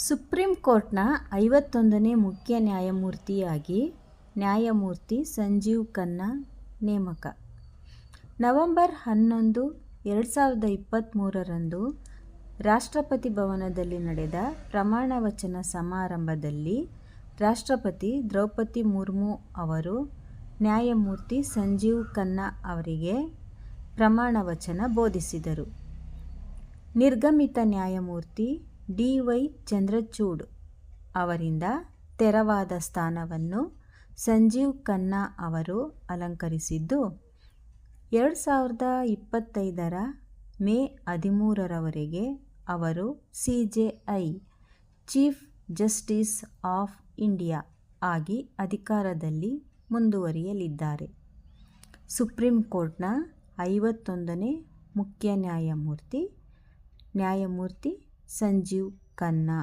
Supreme ಕೋರ್ಟ್ನ 51ನೇ ಮುಖ್ಯ ನ್ಯಾಯಮೂರ್ತಿಯಾಗಿ ನ್ಯಾಯಮೂರ್ತಿ ಸಂಜೀವ್ ಖನ್ನಾ ನೇಮಕ. ನವೆಂಬರ್ 11, 2023ರಂದು ರಾಷ್ಟ್ರಪತಿ ಭವನದಲ್ಲಿ ನಡೆದ ಪ್ರಮಾಣ ವಚನ ಸಮಾರಂಭದಲ್ಲಿ ರಾಷ್ಟ್ರಪತಿ ದ್ರೌಪದಿ ಮುರ್ಮು ಅವರು ನ್ಯಾಯಮೂರ್ತಿ ಸಂಜೀವ್ ಖನ್ನಾ ಅವರಿಗೆ ಪ್ರಮಾಣ ವಚನ ಬೋಧಿಸಿದರು. ನಿರ್ಗಮಿತ ನ್ಯಾಯಮೂರ್ತಿ ಡಿ.ವೈ. ಚಂದ್ರಚೂಡ್ ಅವರಿಂದ ತೆರವಾದ ಸ್ಥಾನವನ್ನು ಸಂಜೀವ್ ಖನ್ನಾ ಅವರು ಅಲಂಕರಿಸಿದ್ದು, 2025ರ ಮೇ 13ರವರೆಗೆ ಅವರು CJI chief justice of India ಆಗಿ ಅಧಿಕಾರದಲ್ಲಿ ಮುಂದುವರಿಯಲಿದ್ದಾರೆ. ಸುಪ್ರೀಂ ಕೋರ್ಟ್ನ 51ನೇ ಮುಖ್ಯ ನ್ಯಾಯಮೂರ್ತಿ ನ್ಯಾಯಮೂರ್ತಿ ಸಂಜೀವ್ ಖನ್ನಾ.